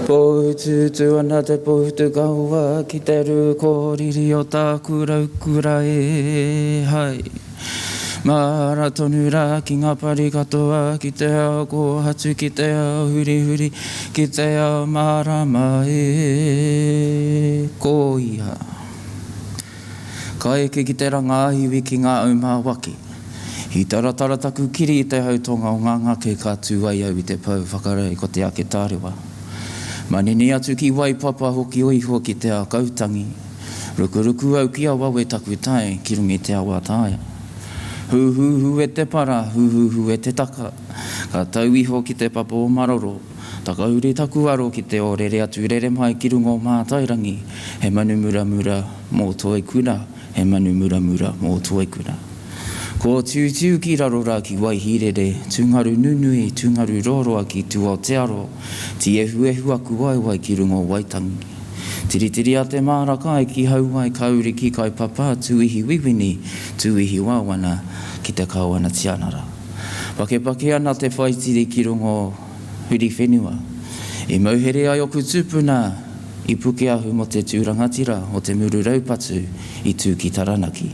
Pohutu ana te pohutu kaua ki te ru kōriri o tā kura e hai. Mara tonu rā ki ngā pari katoa ki te ao kōhatu ki te ao huri ki te ao marama e kōiha. Ka eke ki te rangāhiwi ki ngā aumāwaki. I taratara taku kiri i te hautonga o ngā ngake ka tūai au i te pau whakarei ko te ake tārewa. Manini atu ki waipapa hoki oiho ki te ao kautangi. Rukuruku au ki a wawe taku tae ki rungi te awa tāia. Hu e te para, hu e te taka. Ka tau iho ki te papo o maroro. Taka uri taku aro ki te orere atu rere mai ki rungo mātairangi. He manu muramura mō toi kuna. He manu muramura mō toi kuna. Ko tū ki raro rā ki waihirere, tūngaru nunui, tūngaru roroa ki tū te aro, ti ehu aku wai ki rungo waitangi. Tiri a te mārakai ki hauai kauri ki kai papa, tūihi wiwini, tūihi wawana ki te kawana tianara. Pake ana te whaitiri ki rungo huri whenua. I mauhere ai oku tūpuna, i puke ahu mo te tūrangatira o te muru raupatu i tū ki taranaki.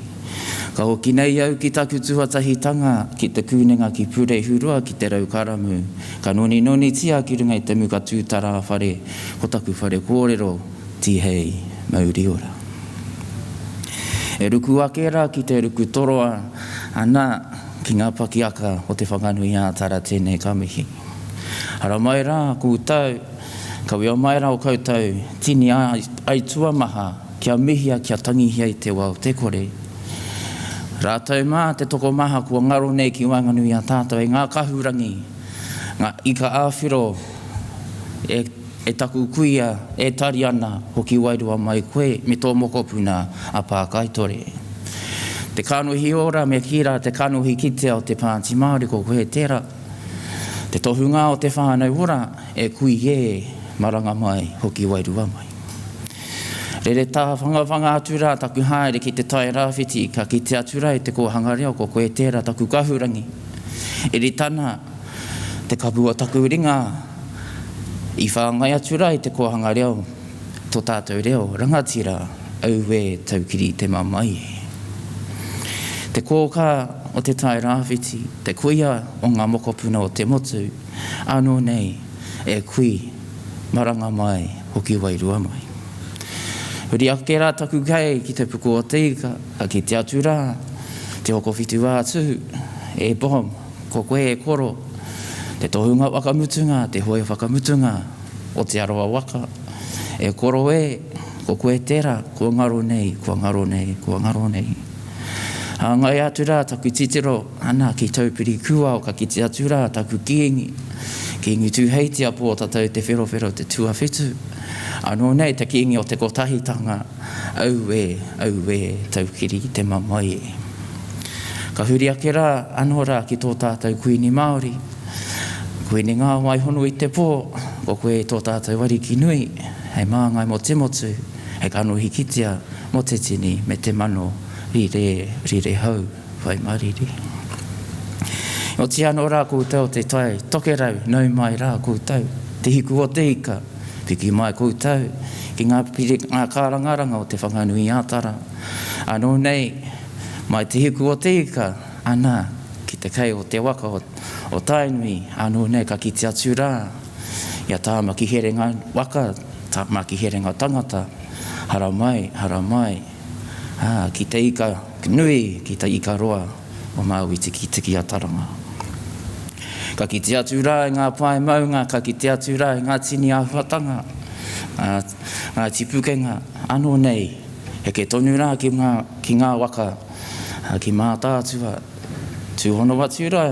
Ka hoki nei au ki taku tuatahitanga ki te kūnenga ki pure hurua ki te raukaramu. Ka noni tia ki runga i te muka tūtara whare, ko taku whare kōrero, ti hei mauri ora. E ruku ake rā ki te ruku toroa, ana ki ngā pakiaka o te whanganui ātara tēnei kamihi. Hara mai rā kūtau, ka wea mai rā o koutou, tini ai tuamaha, kia mihia, kia tangihia i te wau te kore. Rātou mā te toko maha kua ngaro nei ki wanganui a tātou e ngā kahurangi, ngā ika āwhiro e taku kuia, e tari ana hoki wairua mai koe me tō mokopuna a pākaitore. Te kanohi ora me kira te kanohi kitea o te Pāti Māori ko koe tērā. Te tohunga o te whānau ora e kui e maranga mai hoki wairua mai. Rere tā whanga atura taku haere ki te tai rāwhiti ka ki te atura e te kohanga reo ko koe tērā taku kahurangi. E ri tana te kapua taku ringa i whaangai atura i te kohanga reo tō tātou reo rangatira au e taukiri te mamai. Te kōka o te tai rāwhiti, te kuia o ngā mokopuna o te motu, anō nei e kui maranga mai hoki wairua mai. Huri ake rā taku kei ki te puku o te ika, a ki te atura, te hoko whitu atu, e bom, ko koe e koro, te tohunga wakamutunga, te hoe wakamutunga, o te aroa waka, e koro e, ko koe tērā, kua ngaro nei, kua ngaro nei, kua ngaro nei. A ngai atura taku titiro, ana ki taupiri kua o ka ki te atura, taku kiingi tu heitia po tatau te whero te tua whetu. Anō nei te kiingi o te kotahitanga, au e, taukiri te mamai e. Ka huri ake rā, anō rā ki tō tātou kuini Māori. Kuini ngā waihono i te pō, ko koe tō tātou wariki nui, hei māngai mo te motu, hei kanohi kitea mo te tini me te mano rire hau, whai mariri. O te anō rā koutou te tai, toke rau, nau mai rā koutou, te hiku o te ika, piki mai koutou, ki ngā kārangaranga o te whanganui ātara. Anō nei, mai te hiku o te ika, ana, ki te kei o te waka o tainui, anō nei ka ki te atu rā, ia tā maki herenga waka, tā maki herenga tangata, hara mai, ki te ika nui, ki te ika roa, o Māui tiki ataranga. Ka ki te atu rā i ngā pae maunga, ka ki te atu rā i ngā tini āwhatanga, ngā tipukenga, anō nei, he ke tonu rā ki ngā waka, ki mā tātua, tūhono atu rā,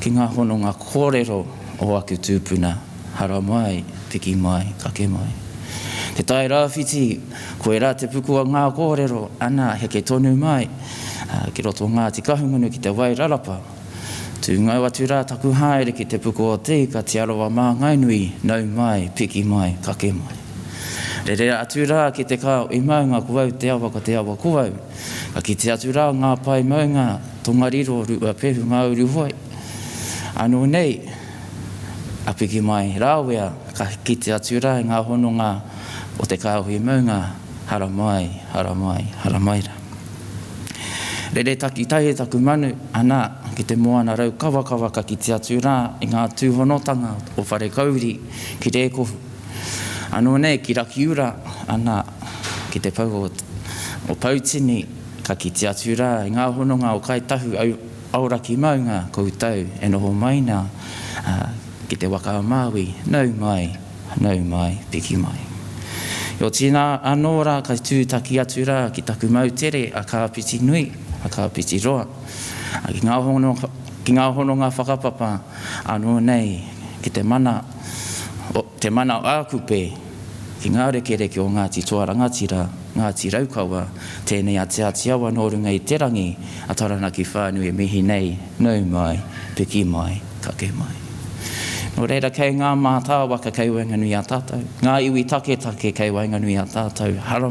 ki ngā hono ngā kōrero o aku tūpuna, hara mai, piki mai, kake mai. Te tai rāwhiti, koe rā te puku a ngā kōrero, ana he ke tonu mai, ki roto ngā te kahungunu ki te wairarapa, tū ngau atu rā taku haere ki te puku o te ika te aroa mā ngainui, nau mai, piki mai, kake mai. Rere atu rā ki te kao i maunga kuau te awa ka te awa kuau. Ka ki te atu rā ngā pai maunga, tongariro, rua pehu ngā uru hoi. Anō nei, apiki mai rāwea, ka kite atu rā ngā hononga o te kāhui maunga, hara mai, hara mai, hara mai rā. Rere taki tai taku manu, ana, ki te moana rau kawa ka kite atu rā i ngā tūhonotanga o whare kauri ki te kohu. Anō nei, ki raki ura, ana, ki te pau o pautini, ka kite atu rā i ngā hononga o kai tahu auraki maunga koutou e noho maina ki te waka Māui, nau mai, piki mai. I o tīnā anō rā ka tūtaki atu rā ki taku mautere a kāpiti nui, a kāpiti roa. Ki ngā hononga whakapapa anō nei ki te mana o ākupe ki ngā rekereke o Ngāti Toa Rangatira, Ngāti Raukawa, tēnei a te atiawa nō runga i te rangi, a taranaki whānui e mihi nei, nau mai, piki mai, kake mai. Nō reira kei ngā mātā waka kei wainganui a tātou, ngā iwi take kei wainganui a tātou, hara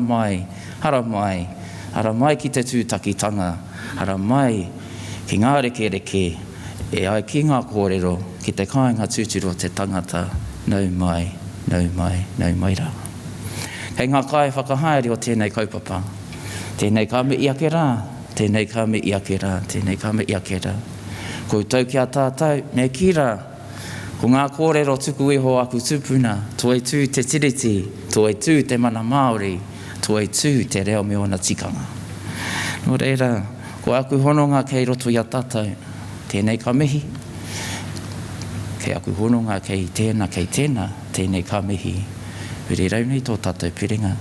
mai ki te tūtakitanga, hara mai ki ngā rekereke, e ai ki ngā kōrero, ki te kāinga tūturu o te tangata, nau mai rā. Hei ngā kai whakahaere o tēnei kaupapa. Tēnei ka me iake rā. Koutou ki a tātou, me ki rā, ko ngā kōrero tuku iho aku tupuna, toi tū te tiriti, toi tū te mana Māori, toi tū te reo me ona tikanga. Nō reira, ko aku hononga kei roto i a tātou, tēnei ka mihi. Kei aku hononga kei tēnā, tēnei ka mihi. Piri rau nei tō tātou piringa.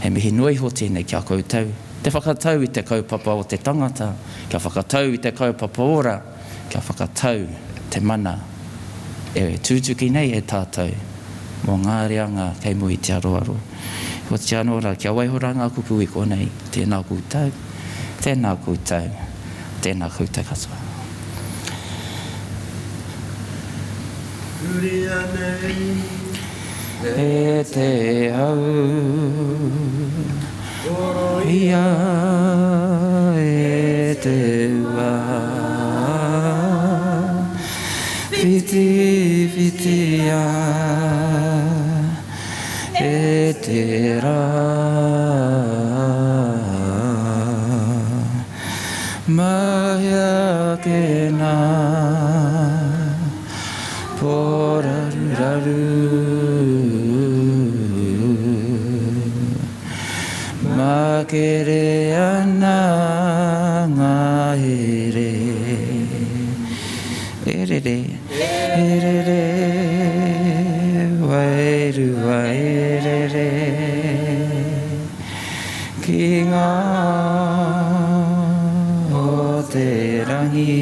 He mihi nui ho tēnei kia koutou. Te whakatau i te kaupapa o te tangata, kia whakatau i te kaupapa ora, kia whakatau te mana. E tūtuki nei e tātou, mō ngā reanga kei mui te aroaro. Ko te anora, kia waihora ngā kupu i konei, tēnā koutou katoa. Uria nei, e te au, ia e te ua, whiti a, e te rā, mahia ke nā, makere ana ngā here, erere, wairu wairere, ki ngā o te rangi,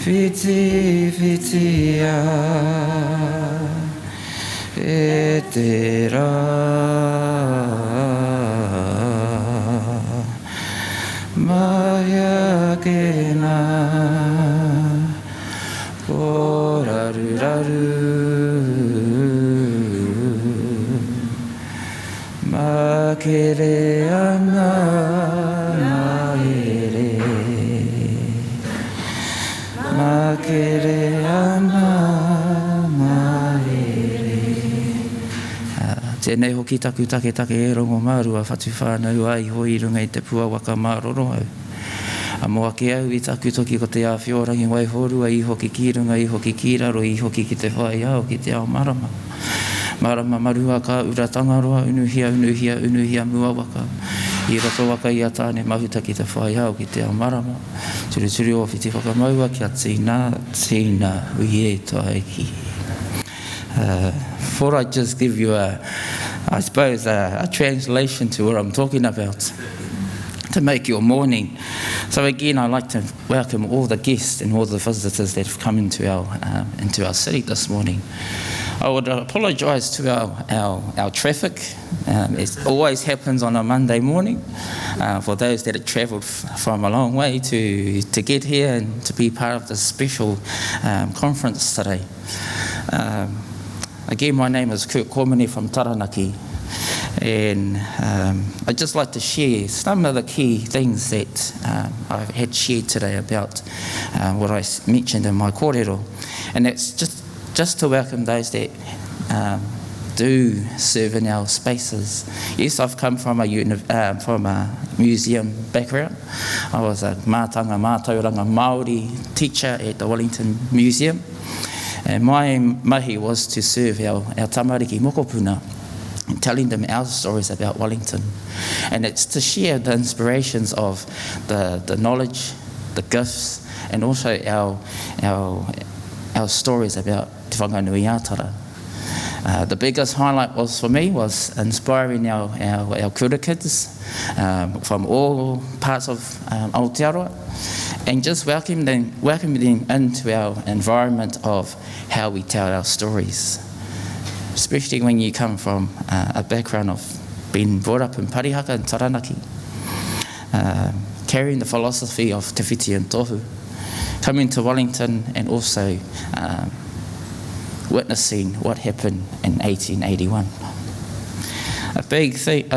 whiti a, e te rā, mahia ke nā, raru, makere ana ngā here, makere ana ngā here. Tēnei hoki taku take e rongo mārua whatu whānau ai hoi runga i te pua waka māroro au. A moa ke au i taku toki ko te āwhiorangi waihorua i hoki ki runga, i hoki ki raro, i hoki ki te whai au, ki te ao marama. Marama marua ka ura tangaroa, unuhia mua waka. I rato waka i a tāne mahuta ki te whai au, ki te ao marama. Turi o whiti whakamaua ki a tīna ui e toa eki. Before I just give you a translation to what I'm talking about, to make your morning. So again, I'd like to welcome all the guests and all the visitors that have come into our city this morning. I would apologise to our traffic. It always happens on a Monday morning for those that have travelled from a long way to get here and to be part of this special conference today. Again, my name is Smith-Komene from Taranaki, And I'd just like to share some of the key things that I've had shared today about what I mentioned in my kōrero. And it's just to welcome those that do serve in our spaces. Yes, I've come from a museum background. I was a mātanga mātauranga Māori teacher at the Wellington Museum. And my mahi was to serve our tamariki mokopuna, telling them our stories about Wellington. And it's to share the inspirations of the knowledge, the gifts, and also our stories about Te Whanganui-a-Tara. The biggest highlight for me was inspiring our kura kids from all parts of Aotearoa, and just welcoming them into our environment of how we tell our stories. Especially when you come from a background of being brought up in Parihaka and Taranaki, carrying the philosophy of Te Whiti and Tohu, coming to Wellington and also witnessing what happened in 1881. A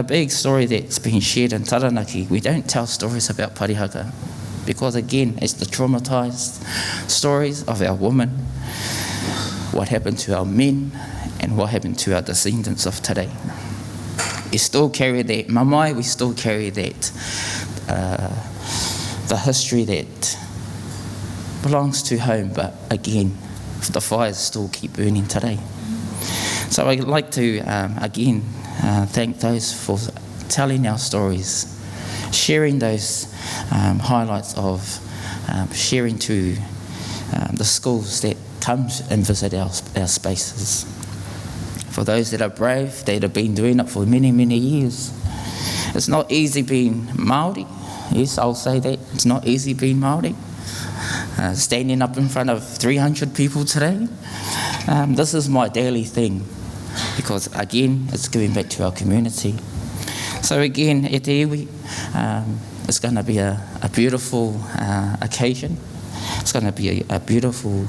big story that's been shared in Taranaki, we don't tell stories about Parihaka because again, it's the traumatised stories of our women, what happened to our men, and what happened to our descendants of today. We still carry that mamae, we still carry that, the history that belongs to home, but again, the fires still keep burning today. So I'd like to, again, thank those for telling our stories, sharing those highlights of sharing to the schools that come and visit our spaces. For those that are brave, that have been doing it for many, many years. It's not easy being Māori. Yes, I'll say that. It's not easy being Māori. Standing up in front of 300 people today. This is my daily thing because, again, it's giving back to our community. So, again, e te iwi, it's going to be a beautiful occasion. It's going to be a beautiful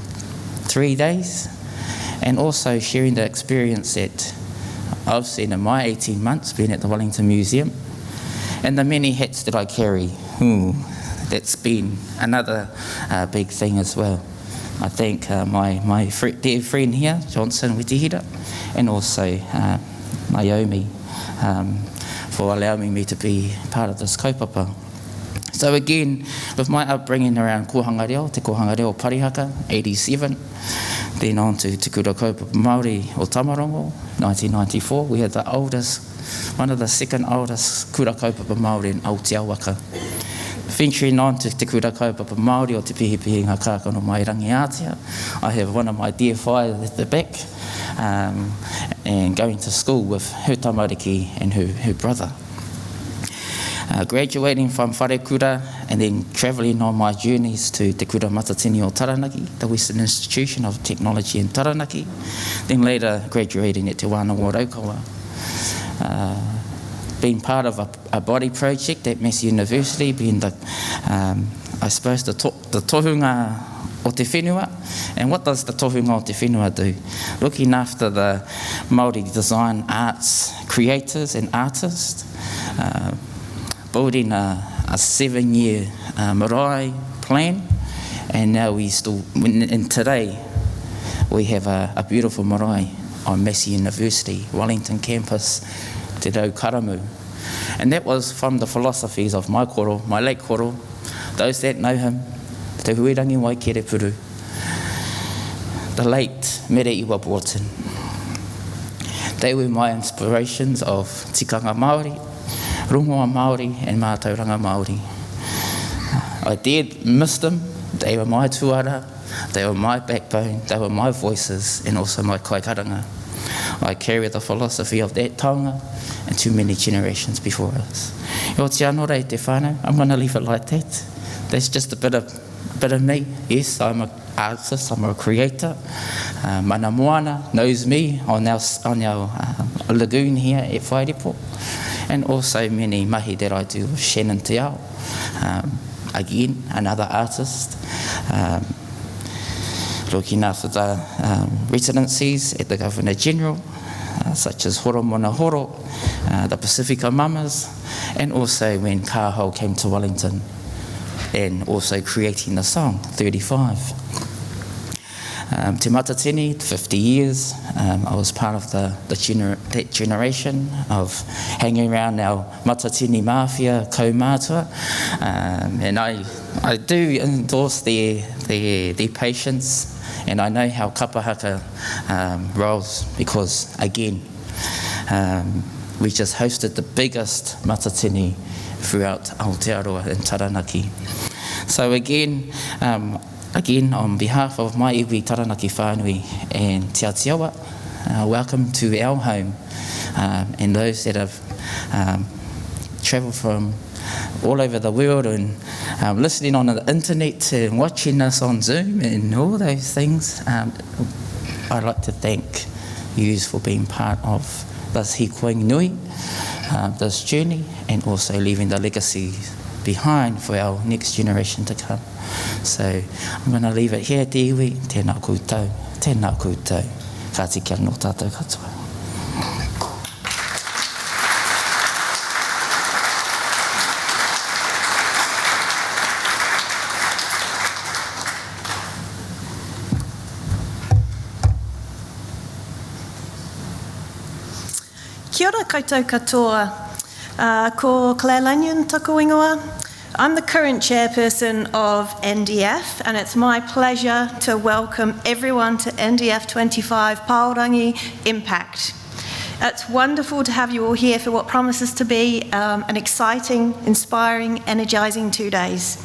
3 days. And also sharing the experience that I've seen in my 18 months being at the Wellington Museum and the many hats that I carry. That's been another big thing as well. I thank my dear friend here, Johnson Witihira, and also Naomi for allowing me to be part of this kaupapa. So again, with my upbringing around kohanga reo, te kohanga reo Parihaka, 87, then on to Te Kura Kaupapa Māori o Tamarongo, 1994. We had one of the second oldest Kura Kaupapa Māori in Aotearoa. Venturing on to Te Kura Kaupapa Māori o Te Pihipihi Ngā Kākano Mai Rangiatia. I have one of my dear whāia at the back, and going to school with her tamariki and her brother. Graduating from Whare Kura and then travelling on my journeys to Te Kura Matatini o Taranaki, the Western Institution of Technology in Taranaki, then later graduating at Te Wānanga Raukawa. Being part of a body project at Massey University, being the tohunga o te whenua. And what does the tohunga o te whenua do? Looking after the Māori design arts creators and artists, building a 7-year marae plan, and now and today we have a beautiful marae on Massey University, Wellington campus, Te Rau Karamu. And that was from the philosophies of my koro, my late koro, those that know him, Te Huirangi Waikerepuuru, the late Mere Iwa Borton. They were my inspirations of tikanga Māori, rongoa Māori and mātauranga Māori. I did miss them. They were my tuara, they were my backbone, they were my voices and also my kaikaranga. I carry the philosophy of that taonga and too many generations before us. I te anō rei te whānau. I'm going to leave it like that. That's just a bit of me. Yes, I'm an artist, I'm a creator. Mana Moana knows me on our lagoon here at Whairepo, and also many mahi that I do with Shannon Te Ao. Again, another artist. Looking after the residencies at the Governor General, such as Horo Mona Horo, the Pacifica Mamas, and also when Kāhau came to Wellington, and also creating the song, 35. Te Matatini, 50 years. I was part of that generation of hanging around our Matatini Mafia kaumātua, and I do endorse their patience, and I know how kapahaka rolls because, again, we just hosted the biggest Matatini throughout Aotearoa and Taranaki. So again, on behalf of my iwi Taranaki whānui and Te Atiawa, welcome to our home, and those that have travelled from all over the world and listening on the internet and watching us on Zoom and all those things. I'd like to thank you for being part of this hikoing nui, this journey, and also leaving the legacy behind for our next generation to come. So I'm going to leave it here, te iwi, tēnā koutou, tēnā koutou, ka tika no tātou katoa. Kia ora koutou katoa. Ko Claire Lanyon taku ingoa. I'm the current chairperson of NDF, and it's my pleasure to welcome everyone to NDF25 Paorangi Impact. It's wonderful to have you all here for what promises to be an exciting, inspiring, energising 2 days.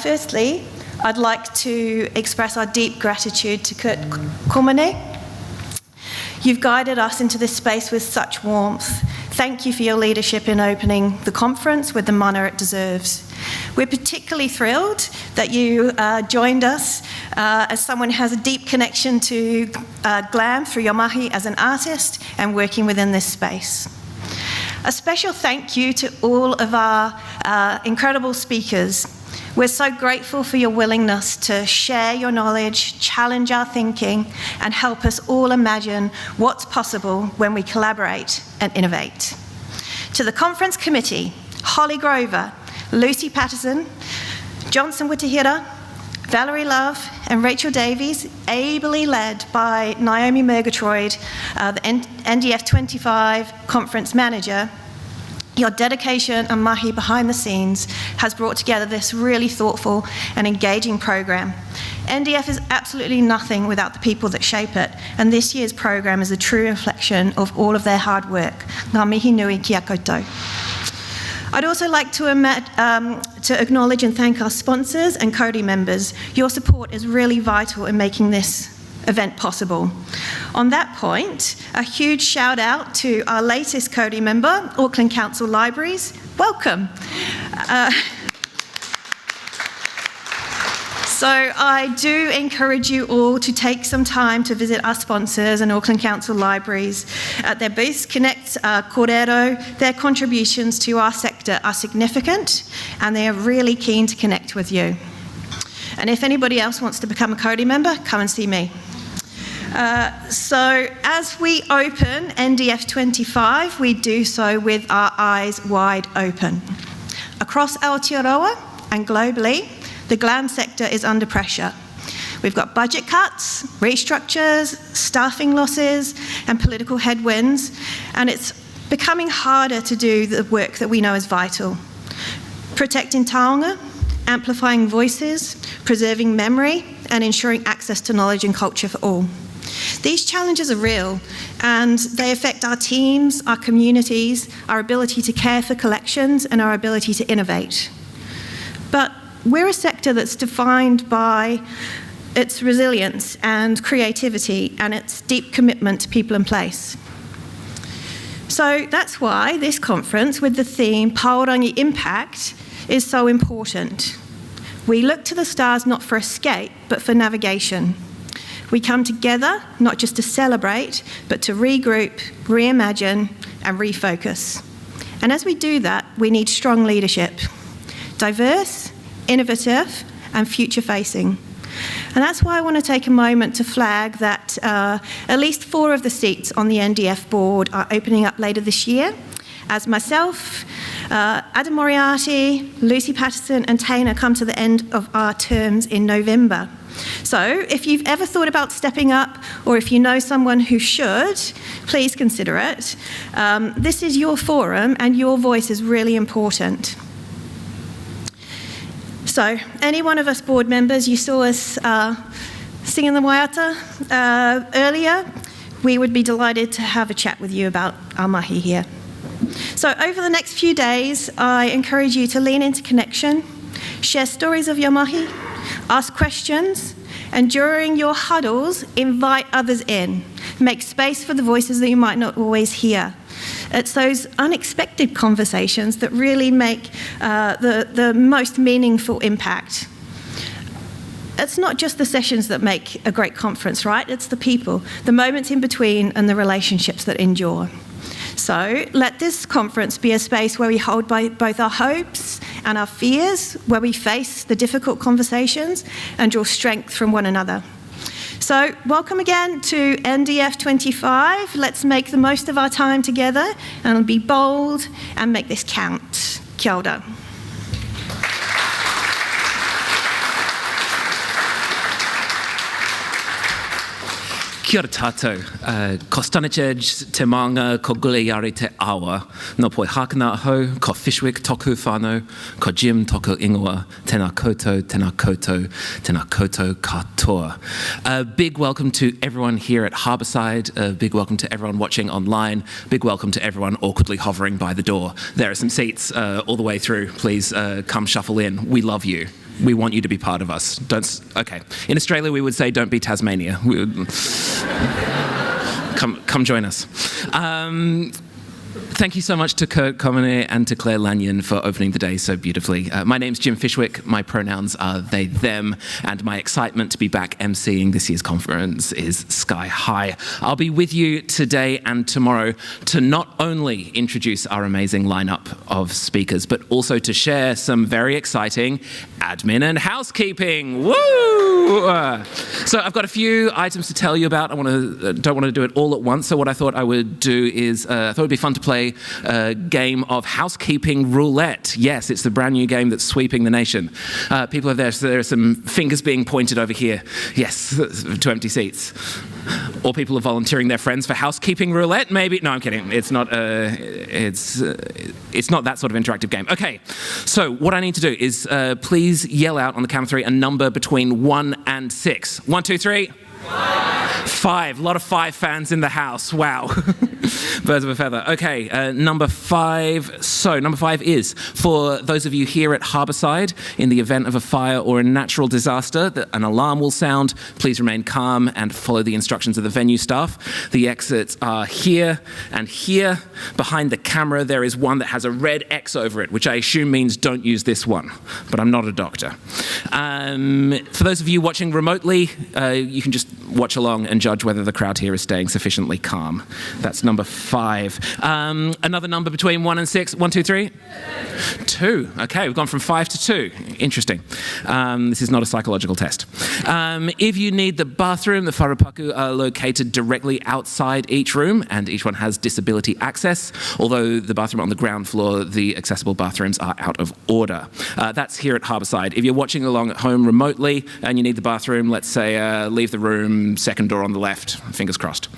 Firstly, I'd like to express our deep gratitude to Smith-Komene. You've guided us into this space with such warmth. Thank you for your leadership in opening the conference with the mana it deserves. We're particularly thrilled that you joined us as someone who has a deep connection to glam through your mahi as an artist and working within this space. A special thank you to all of our incredible speakers. We're so grateful for your willingness to share your knowledge, challenge our thinking, and help us all imagine what's possible when we collaborate and innovate. To the conference committee, Holly Grover, Lucy Patterson, Johnson Witahira, Valerie Love, and Rachel Davies, ably led by Naomi Murgatroyd, the NDF25 conference manager. Your dedication and mahi behind the scenes has brought together this really thoughtful and engaging program. NDF is absolutely nothing without the people that shape it, and this year's program is a true reflection of all of their hard work. Ngā mihi nui ki a koutou. I'd also like to acknowledge and thank our sponsors and Cody members. Your support is really vital in making this event possible. On that point, a huge shout out to our latest Cody member, Auckland Council Libraries. Welcome. So I do encourage you all to take some time to visit our sponsors and Auckland Council Libraries at their booths. Connect Kōrero. Their contributions to our sector are significant, and they are really keen to connect with you. And if anybody else wants to become a Cody member, come and see me. So as we open NDF25, we do so with our eyes wide open. Across Aotearoa and globally, the GLAM sector is under pressure. We've got budget cuts, restructures, staffing losses, and political headwinds, and it's becoming harder to do the work that we know is vital. Protecting taonga, amplifying voices, preserving memory, and ensuring access to knowledge and culture for all. These challenges are real, and they affect our teams, our communities, our ability to care for collections, and our ability to innovate. But we're a sector that's defined by its resilience and creativity and its deep commitment to people and place. So that's why this conference with the theme Paorangi Impact is so important. We look to the stars not for escape, but for navigation. We come together not just to celebrate, but to regroup, reimagine, and refocus. And as we do that, we need strong leadership, diverse, innovative, and future-facing. And that's why I want to take a moment to flag that at least 4 of the seats on the NDF board are opening up later this year, as myself, Adam Moriarty, Lucy Patterson and Taina come to the end of our terms in November. So if you've ever thought about stepping up, or if you know someone who should, please consider it. This is your forum and your voice is really important. So any one of us board members, you saw us singing the waiata earlier, we would be delighted to have a chat with you about our mahi here. So over the next few days, I encourage you to lean into connection, share stories of your mahi, ask questions, and during your huddles, invite others in. Make space for the voices that you might not always hear. It's those unexpected conversations that really make the most meaningful impact. It's not just the sessions that make a great conference, right? It's the people, the moments in between, and the relationships that endure. So let this conference be a space where we hold by both our hopes and our fears, where we face the difficult conversations and draw strength from one another. So welcome again to NDF25. Let's make the most of our time together and be bold and make this count. Kia ora. Kia ora tātou. Ko Stanachurch te maanga, ko gule yare te awa. No poi hakana hau, ko Fishwick toku whānau, ko Jim toku ingoa, tēnā koutou, tēnā koutou, tēnā koutou katoa. A big welcome to everyone here at Harbourside, a big welcome to everyone watching online, big welcome to everyone awkwardly hovering by the door. There are some seats all the way through. Please come shuffle in. We love you. We want you to be part of us. Okay. In Australia, we would say, don't be Tasmania. Come join us. Thank you so much to Smith-Komene and to Claire Lanyon for opening the day so beautifully. My name's Jim Fishwick, my pronouns are they, them, and my excitement to be back emceeing this year's conference is sky high. I'll be with you today and tomorrow to not only introduce our amazing lineup of speakers, but also to share some very exciting admin and housekeeping. Woo! So I've got a few items to tell you about. I don't want to do it all at once, so what I thought I would do is, I thought it'd be fun to play a game of housekeeping roulette. Yes, it's the brand new game that's sweeping the nation. People are there, so there are some fingers being pointed over here. Yes, to empty seats. Or people are volunteering their friends for housekeeping roulette, maybe. No, I'm kidding. It's not it's not that sort of interactive game. Okay, so what I need to do is please yell out on the count of 3 a number between 1 and 6. 1, 2, 3. 5. A lot of 5 fans in the house. Wow. Birds of a feather. Okay, number 5. So, number 5 is, for those of you here at Harbourside, in the event of a fire or a natural disaster, an alarm will sound. Please remain calm and follow the instructions of the venue staff. The exits are here and here. Behind the camera, there is one that has a red X over it, which I assume means don't use this one, but I'm not a doctor. For those of you watching remotely, you can just watch along and judge whether the crowd here is staying sufficiently calm. That's number 5. Another number between 1 and 6. 1, 2, 3? 2. Okay, we've gone from 5 to 2. Interesting. This is not a psychological test. If you need the bathroom, the wharapaku are located directly outside each room, and each one has disability access. Although the bathroom on the ground floor, the accessible bathrooms are out of order. That's here at Harbourside. If you're watching along at home remotely and you need the bathroom, let's say leave the room, second door on the left, fingers crossed.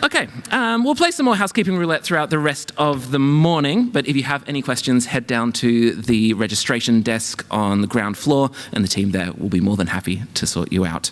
Okay, we'll play some more housekeeping roulette throughout the rest of the morning, but if you have any questions, head down to the registration desk on the ground floor, and the team there will be more than happy to sort you out.